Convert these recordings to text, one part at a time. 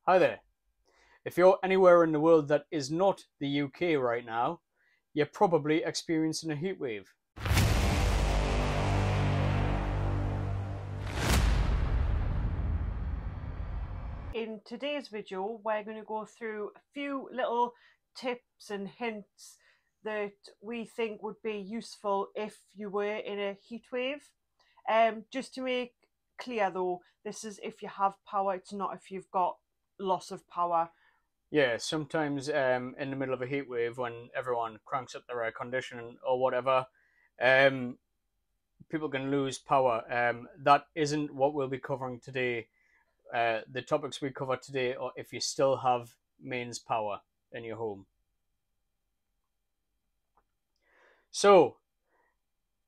Hi there. If you're anywhere in the world that is not the UK right now, you're probably experiencing a heat wave. In today's video, we're going to go through a few little tips and hints that we think would be useful if you were in a heat wave. Just to make clear though, this is if you have power, it's not if you've got loss of power. Yeah, sometimes in the middle of a heat wave when everyone cranks up their air conditioning or whatever, people can lose power. That isn't what we'll be covering today. The topics we cover today are if you still have mains power in your home. So,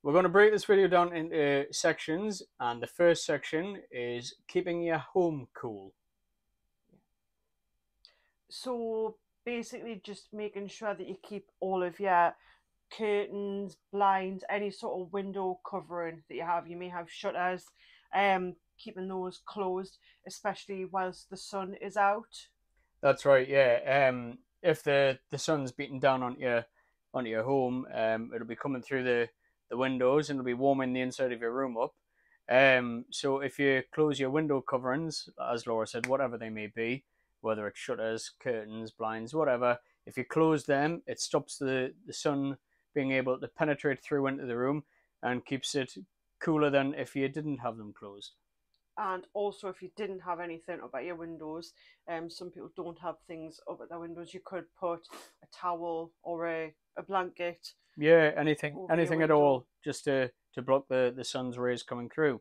we're going to break this video down into sections, and the first section is keeping your home cool. So basically just making sure that you keep all of your curtains, blinds, any sort of window covering that you have. You may have shutters, keeping those closed, especially whilst the sun is out. That's right, yeah. If the sun's beating down onto your home, it'll be coming through the windows and it'll be warming the inside of your room up. So if you close your window coverings, as Laura said, whatever they may be, whether it's shutters, curtains, blinds, whatever, if you close them, it stops the sun being able to penetrate through into the room and keeps it cooler than if you didn't have them closed. And also, if you didn't have anything up at your windows, some people don't have things up at their windows, you could put a towel or a blanket. Yeah, anything at window. all, just to block the sun's rays coming through.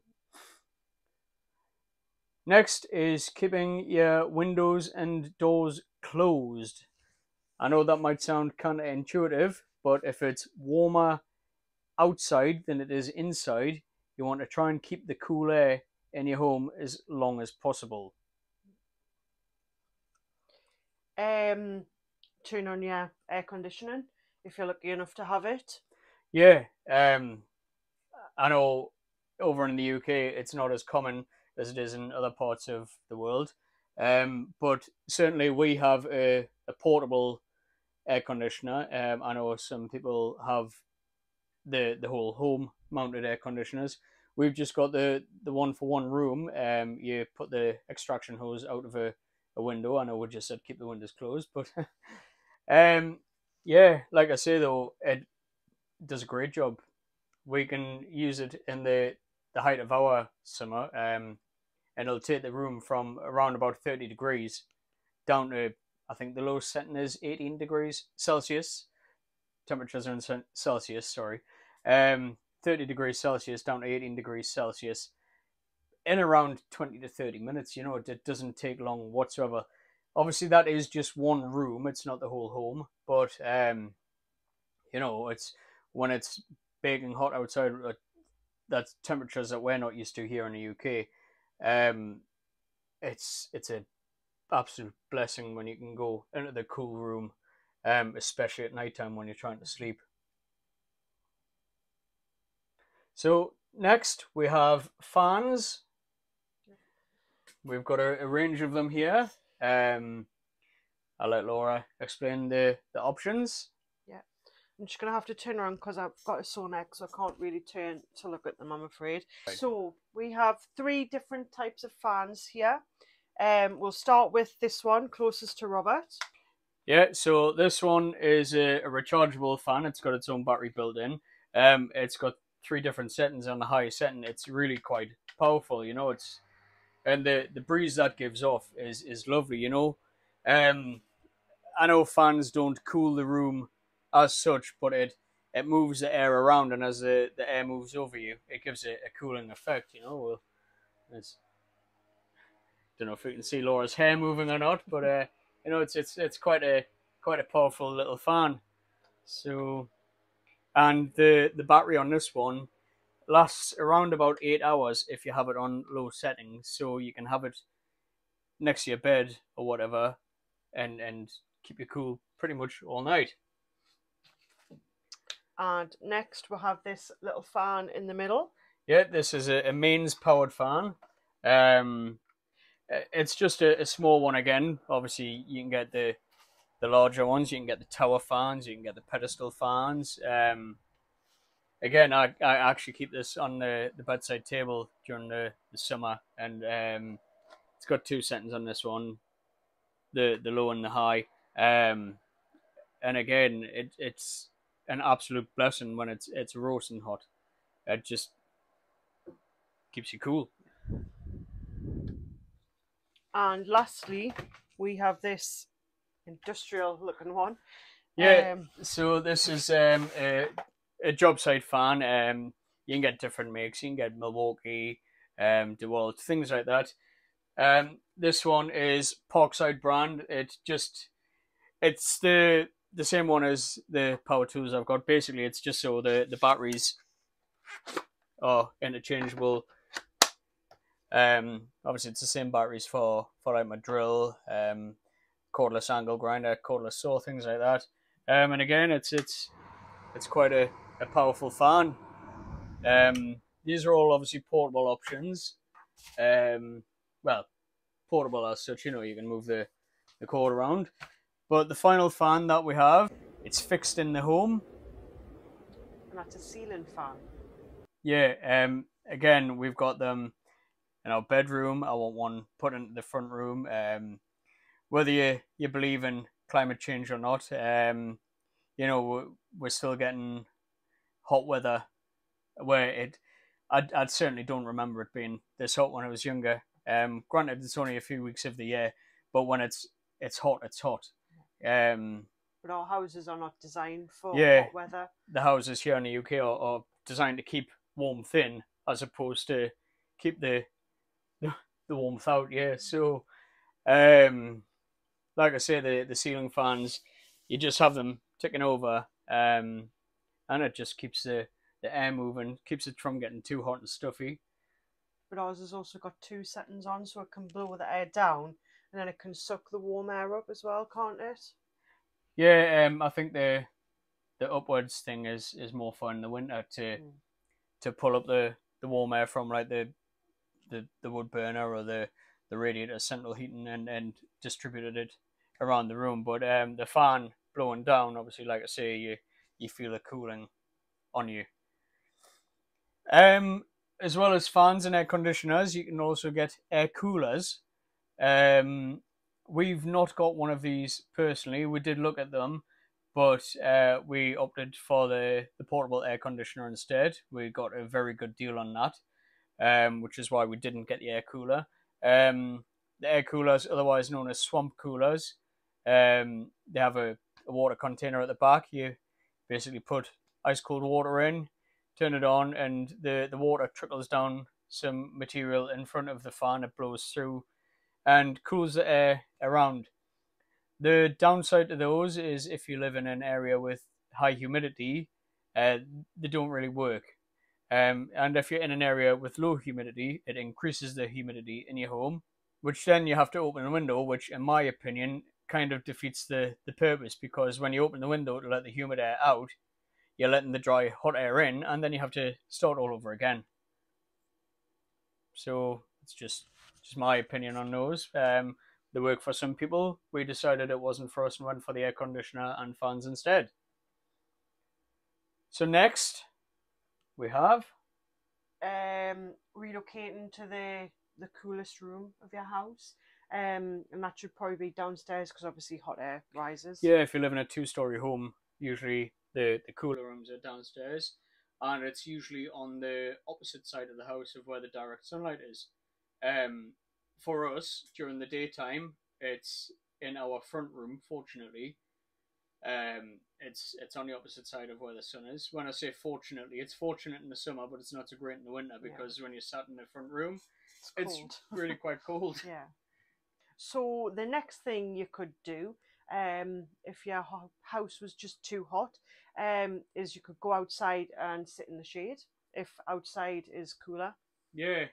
Next is keeping your windows and doors closed. I know that might sound counterintuitive, but if it's warmer outside than it is inside, you want to try and keep the cool air in your home as long as possible. Turn on your air conditioning if you're lucky enough to have it. Yeah, I know over in the UK it's not as common as it is in other parts of the world, but certainly we have a portable air conditioner. I know some people have the whole home mounted air conditioners. We've just got the one for one room. You put the extraction hose out of a window. I know we just said keep the windows closed, but yeah, like I say though, it does a great job. We can use it in the height of our summer, and it'll take the room from around about 30 degrees down to, I think the lowest setting is 18 degrees Celsius. Temperatures are in Celsius, sorry. 30 degrees Celsius down to 18 degrees Celsius in around 20 to 30 minutes. You know, it doesn't take long whatsoever. Obviously, that is just one room. It's not the whole home. But, you know, it's when it's baking hot outside, that's temperatures that we're not used to here in the UK. It's a absolute blessing when you can go into the cool room, especially at night time when you're trying to sleep. So next we have fans. We've got a range of them here. I'll let Laura explain the options. Yeah, I'm just gonna have to turn around because I've got a sore neck, so I can't really turn to look at them, I'm afraid. Right. So we have 3 different types of fans here. We'll start with this one closest to Robert. Yeah, so this one is a rechargeable fan. It's got its own battery built in. It's got 3 different settings. On the highest setting, it's really quite powerful, you know. And the breeze that gives off is lovely, you know. I know fans don't cool the room as such, but it moves the air around, and as the air moves over you, it gives it a cooling effect, you know. Well, don't know if you can see Laura's hair moving or not, but you know, it's quite a powerful little fan. So, and the battery on this one lasts around about 8 hours if you have it on low settings, so you can have it next to your bed or whatever, and keep you cool pretty much all night. And next we'll have this little fan in the middle. Yeah, this is a mains powered fan. It's just a small one again. Obviously, you can get the larger ones. You can get the tower fans. You can get the pedestal fans. Again, I actually keep this on the bedside table during the summer, and it's got two settings on this one, the low and the high. And again, it's an absolute blessing when it's roasting hot. It just keeps you cool. And lastly, we have this industrial looking one. Yeah, so this is a job site fan. You can get different makes. You can get Milwaukee, DeWalt, things like that. This one is Parkside brand. It's the same one as the power tools I've got. Basically, it's just so the batteries are interchangeable. Obviously, it's the same batteries for like my drill, cordless angle grinder, cordless saw, things like that. And again, it's quite a powerful fan. These are all obviously portable options. Well, portable as such, you can move the cord around. But the final fan that we have, it's fixed in the home. And that's a ceiling fan. Yeah, again, we've got them in our bedroom. I want one put into the front room. Whether you believe in climate change or not, we're still getting hot weather where I certainly don't remember it being this hot when I was younger. Granted, it's only a few weeks of the year, but when it's hot, it's hot. But our houses are not designed for hot weather. The houses here in the UK are designed to keep warmth in as opposed to keep the warmth out. Yeah, so like I say, the ceiling fans, you just have them ticking over, and it just keeps the air moving, keeps it from getting too hot and stuffy. But ours has also got two settings on, so it can blow the air down, and then it can suck the warm air up as well, can't it? Yeah, I think the upwards thing is more fun in the winter to pull up the warm air from like the wood burner or the radiator central heating and distributed it around the room. But the fan blowing down, obviously, like I say, you feel the cooling on you. As well as fans and air conditioners, you can also get air coolers. We've not got one of these personally. We did look at them, but we opted for the portable air conditioner instead. We got a very good deal on that, which is why we didn't get the air cooler. The air coolers, otherwise known as swamp coolers, they have a water container at the back. You basically put ice cold water in, turn it on, and the water trickles down some material in front of the fan. It blows through and cools the air around. The downside to those is if you live in an area with high humidity, they don't really work. And if you're in an area with low humidity, it increases the humidity in your home, which then you have to open a window, which in my opinion kind of defeats the purpose, because when you open the window to let the humid air out, you're letting the dry hot air in, and then you have to start all over again. So it's just my opinion on those. They work for some people. We decided it wasn't for us and went for the air conditioner and fans instead. So next we have relocating to the coolest room of your house. And that should probably be downstairs because obviously hot air rises. Yeah, if you live in a 2-story home, usually the cooler rooms are downstairs, and it's usually on the opposite side of the house of where the direct sunlight is. For us, during the daytime, it's in our front room, fortunately. It's on the opposite side of where the sun is. When I say fortunately, it's fortunate in the summer, but it's not so great in the winter, because when you're sat in the front room, it's really quite cold. Yeah. So the next thing you could do, if your house was just too hot, is you could go outside and sit in the shade if outside is cooler. Yeah.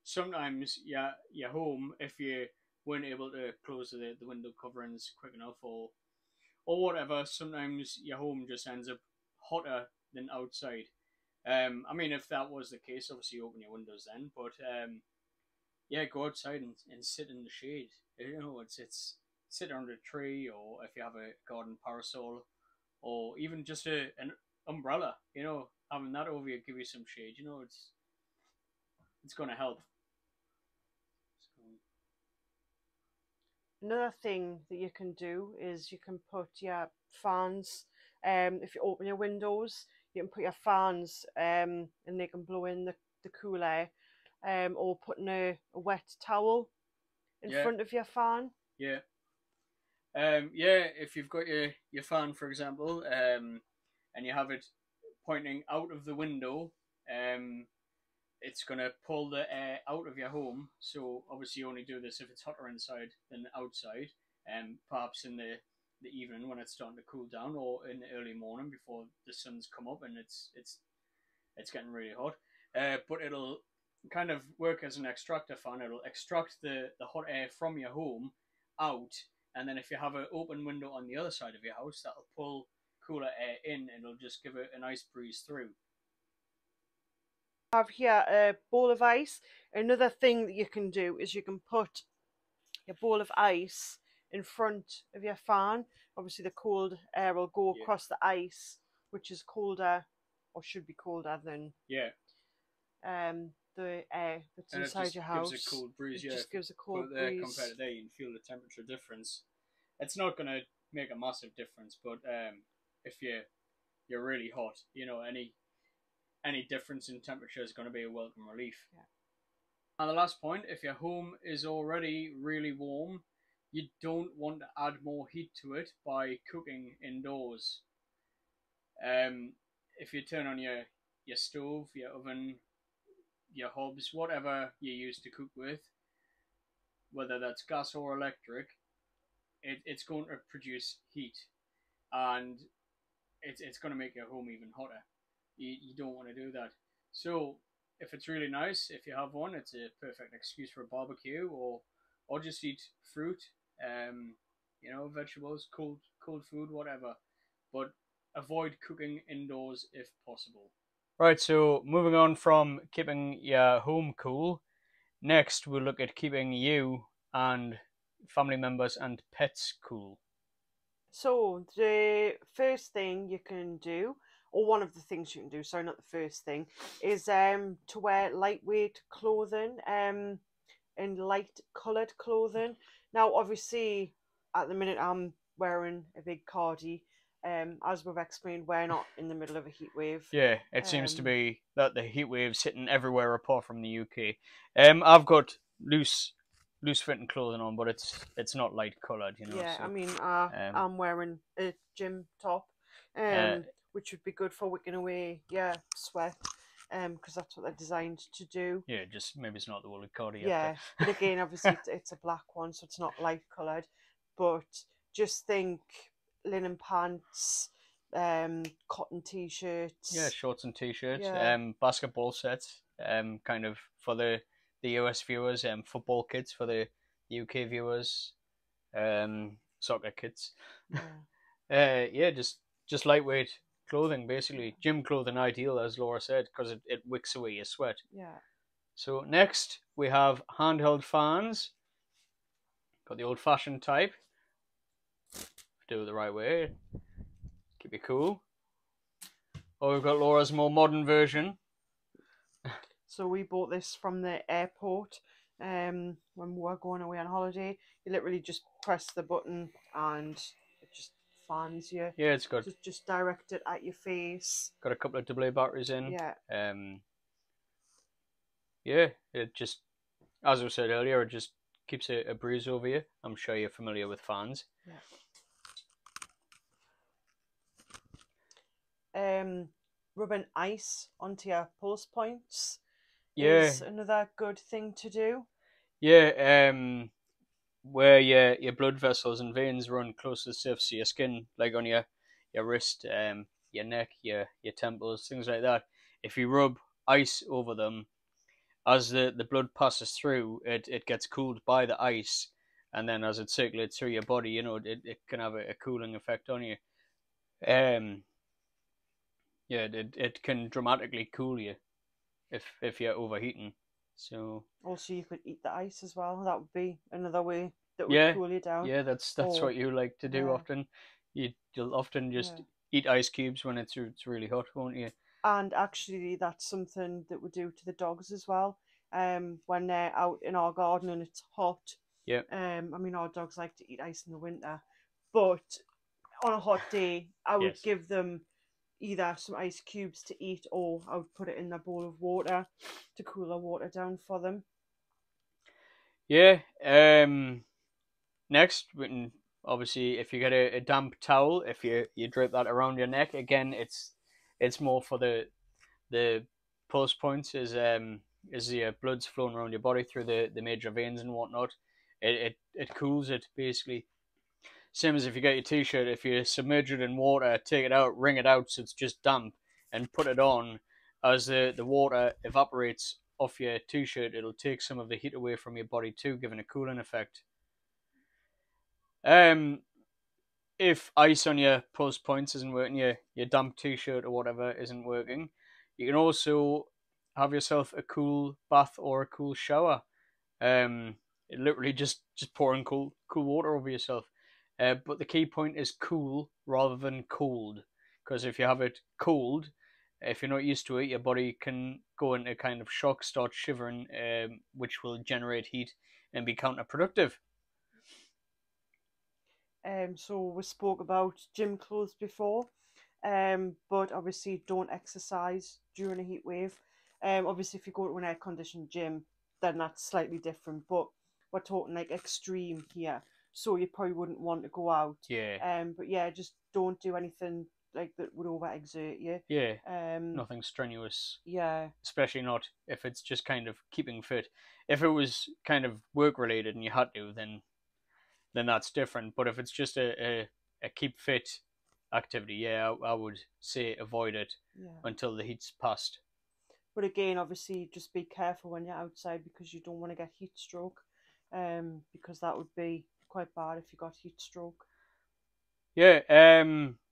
Sometimes your home, if you weren't able to close the window coverings quick enough or whatever, sometimes your home just ends up hotter than outside. I mean, if that was the case, obviously you open your windows then, but yeah, go outside and sit in the shade. You know, it's sit under a tree, or if you have a garden parasol, or even just an umbrella. You know, having that over you give you some shade. You know, it's going to help. Another thing that you can do is you can put your fans. If you open your windows, you can put your fans, and they can blow in the cool air. Or putting a wet towel in Yeah, front of your fan. yeah. Yeah, if you've got your fan, for example, and you have it pointing out of the window, um, it's gonna pull the air out of your home. So obviously, you only do this if it's hotter inside than outside. Perhaps in the evening when it's starting to cool down, or in the early morning before the sun's come up and it's getting really hot. But it'll kind of work as an extractor fan. It'll extract the hot air from your home out, and then if you have an open window on the other side of your house, that'll pull cooler air in, and it'll just give it a nice breeze through. Have here a bowl of ice. Another thing that you can do is you can put your bowl of ice in front of your fan. Obviously, the cold air will go Yeah, across the ice, which is colder, or should be colder than yeah, the air that's and it inside just your gives a house. cold breeze. It Yeah, just if you gives a put cold it there compared breeze. to there, you can feel the temperature difference. It's not gonna make a massive difference, but if you're really hot, you know, any difference in temperature is going to be a welcome relief. Yeah. And the last point, if your home is already really warm, you don't want to add more heat to it by cooking indoors. Um, if you turn on your stove, your oven, your hobs, whatever you use to cook with, whether that's gas or electric, it's going to produce heat, and it's going to make your home even hotter. You don't want to do that. So if it's really nice, if you have one, it's a perfect excuse for a barbecue, or just eat fruit, you know, vegetables, cold food, whatever. But avoid cooking indoors if possible. Right, so moving on from keeping your home cool, next we'll look at keeping you and family members and pets cool. So the first thing you can do, or one of the things you can do, sorry, not the first thing, is to wear lightweight clothing, and light coloured clothing. Now, obviously, at the minute I'm wearing a big cardi. As we've explained, we're not in the middle of a heat wave. Yeah, it seems to Um, be that the heat wave's hitting everywhere apart from the UK. I've got loose fitting clothing on, but it's not light coloured, you know. yeah, I So mean, um, I'm wearing a gym top, uh, which would be good for wicking away, yeah, sweat, because that's what they're designed to do. yeah, just maybe it's not the woolly cardi after. Yeah, but again, obviously, it's a black one, so it's not light coloured. But just think linen pants, cotton Yeah, t-shirts. shorts and t-shirts, Yeah, basketball sets, kind of for the US viewers, football kits for the UK viewers, soccer kits. yeah, Yeah, just lightweight clothing, basically gym clothing, ideal as Laura said, because it wicks away your sweat. yeah. So next we have handheld fans. Got the old-fashioned type. Do it the right way. Keep it cool. Or we've got Laura's more modern version. So we bought this from the airport. When we were going away on holiday, you literally just press the button and it just fans you. Yeah, it's got Just direct it at your face. a couple of AA batteries in. Yeah. Yeah, it just, as I said earlier, it just keeps a breeze over you. I'm sure you're familiar with fans. Yeah. Rubbing ice onto your pulse points Yeah, is another good thing to do. yeah. Where your blood vessels and veins run close to the surface of your skin, like on your wrist, your neck, your temples, things like that. If you rub ice over them, as the blood passes through, it gets cooled by the ice, and then as it circulates through your body, you know, it can have a cooling effect on you. Yeah, it can dramatically cool you if you're overheating. So Also, you could eat the ice as well. That would be another way that would yeah, cool you down. yeah, that's Or what you like to do yeah, often. You'll often just yeah. eat ice cubes when it's really hot, won't you? And actually, that's something that we do to the dogs as well. When they're out in our garden and it's hot. Yeah. I mean, our dogs like to eat ice in the winter, but on a hot day, I would Yes. give them either some ice cubes to eat, or I would put it in a bowl of water to cool the water down for them. Yeah. Next, we can obviously if you get a damp towel, if you drape that around your neck, again, it's more for the pulse points is the blood's flowing around your body through the major veins and whatnot. It cools it basically. Same as if you get your t-shirt, if you submerge it in water, take it out, wring it out so it's just damp, and put it on. As the water evaporates off your t-shirt, it'll take some of the heat away from your body too, giving a cooling effect. Um, if ice on your pulse points isn't working, your damp t-shirt or whatever isn't working, you can also have yourself a cool bath or a cool shower. Um, literally just pouring cool water over yourself. But the key point is cool rather than cold, because if you have it cold, if you're not used to it, your body can go into kind of shock, start shivering, which will generate heat and be counterproductive. So we spoke about gym clothes before, but obviously don't exercise during a heat wave. Obviously, if you go to an air conditioned gym, then that's slightly different. But we're talking like extreme here, so you probably wouldn't want to go out. Yeah, But yeah, just don't do anything like that would overexert you. yeah, Um, nothing strenuous, yeah, especially not if it's just kind of keeping fit. If it was kind of work related and you had to, then that's different. But if it's just a keep fit activity, yeah, I would say avoid it yeah. until the heat's passed. But again, obviously, just be careful when you're outside because you don't want to get heat stroke. Because that would be quite bad if you got heat stroke. Yeah.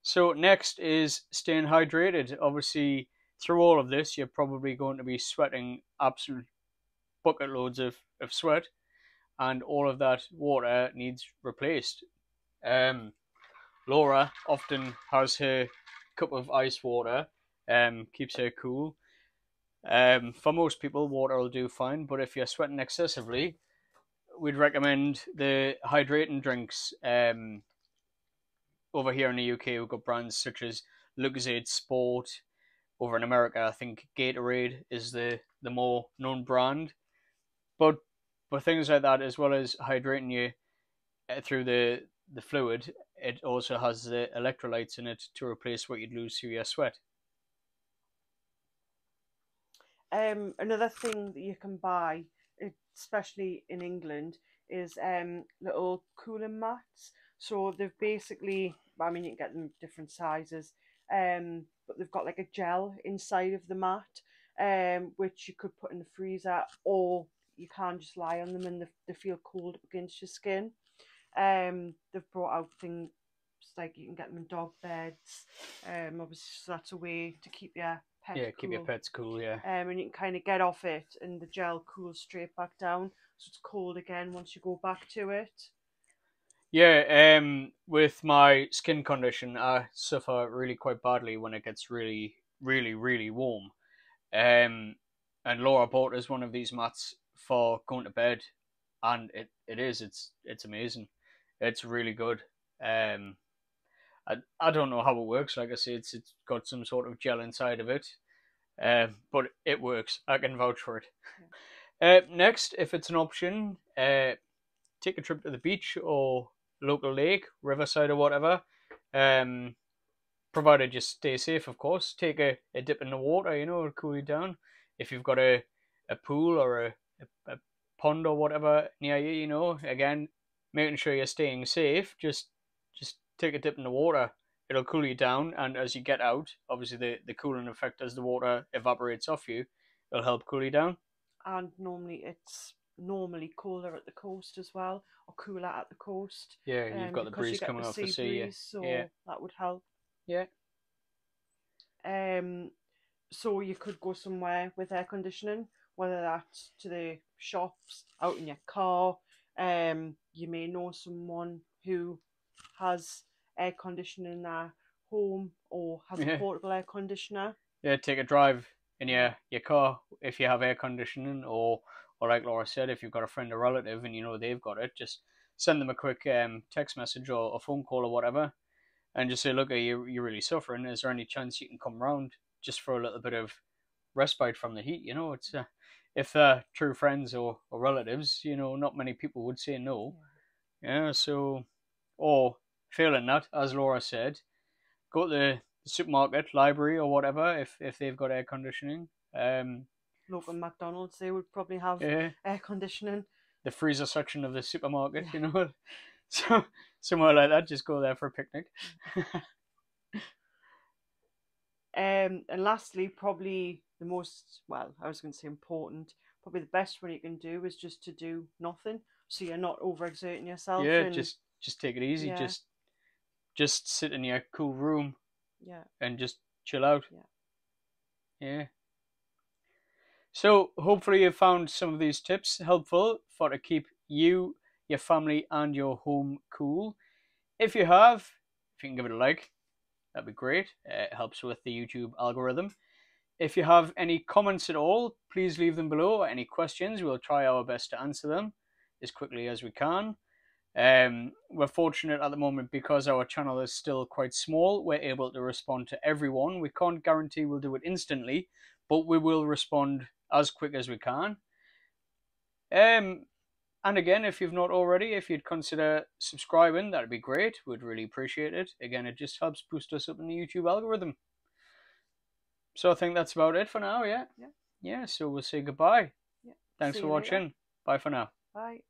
So next is staying hydrated. Obviously, through all of this, you're probably going to be sweating absolute bucket loads of sweat, and all of that water needs replaced. Um, Laura often has her cup of ice water, keeps her cool. For most people, water will do fine, but if you're sweating excessively, we'd recommend the hydrating drinks. Over here in the UK, we've got brands such as Lucozade Sport. Over in America, I think Gatorade is the more known brand. But things like that, as well as hydrating you through the fluid, it also has the electrolytes in it to replace what you'd lose through your sweat. Another thing that you can buy, especially in England, is little cooling mats. So they've basically, I mean, you can get them different sizes, but they've got like a gel inside of the mat, which you could put in the freezer, or you can just lie on them and they feel cold up against your skin. They've brought out things like you can get them in dog beds. Obviously, so that's a way to keep your pet Yeah, keep your cool. pets cool. Yeah. And you can kind of get off it, and the gel cools straight back down, so it's cold again once you go back to it. Yeah, with my skin condition, I suffer really quite badly when it gets really, really, really warm. Um, and Laura bought us one of these mats for going to bed, and it's amazing. It's really good. Um, I don't know how it works. Like I say, it's got some sort of gel inside of it, but it works. I can vouch for it. Next, if it's an option, take a trip to the beach or local lake, riverside or whatever. Um, Provided you stay safe, of course. Take a dip in the water, it'll cool you down. If you've got a pool or a pond or whatever near you, again, making sure you're staying safe, just take a dip in the water. It'll cool you down, and as you get out, obviously the cooling effect as the water evaporates off you, it'll help cool you down. And normally it's normally cooler at the coast as well, or cooler at the coast, Yeah, you've got the because you breeze get coming the off the sea sea. Yeah, breeze, yeah, so that would help. yeah. Um, so you could go somewhere with air conditioning. whether that's to the shops, out in your car. You may know someone who has air conditioning in their home or has a Yeah. portable air conditioner. Yeah, take a drive in Yeah. your car if you have air conditioning, or like Laura said, if you've got a friend or relative and you know they've got it, just send them a quick text message or a phone call or whatever, and just say, look, you're really suffering. Is there any chance you can come round just for a little bit of respite from the heat? You know, it's if they're true friends or relatives, you know, not many people would say no. Yeah, so, or failing that, as Laura said, go to the supermarket, library, or whatever if they've got air conditioning. Local McDonald's, they would probably have Yeah, air conditioning. the freezer section of the supermarket, Yeah. you know. So somewhere like that, just go there for a picnic. And lastly, probably the most, well, I was going to say important, probably the best one you can do is just to do nothing. So you're not overexerting yourself. Yeah, And just take it easy. yeah, Just sit in your cool room yeah, and just chill out. yeah. Yeah. So hopefully you found some of these tips helpful for to keep you, your family, and your home cool. If you have, if you can give it a like, that'd be great. It helps with the YouTube algorithm. If you have any comments at all, please leave them below. Any questions, we'll try our best to answer them as quickly as we can. We're fortunate at the moment because our channel is still quite small. We're able to respond to everyone. We can't guarantee we'll do it instantly, but we will respond as quick as we can. And again, if you've not already, if you'd consider subscribing, that'd be great. We'd really appreciate it. Again, it just helps boost us up in the YouTube algorithm. So I think that's about it for now, yeah? Yeah. Yeah, so we'll say goodbye. Yeah. Thanks See for you later. watching. Bye for now. Bye.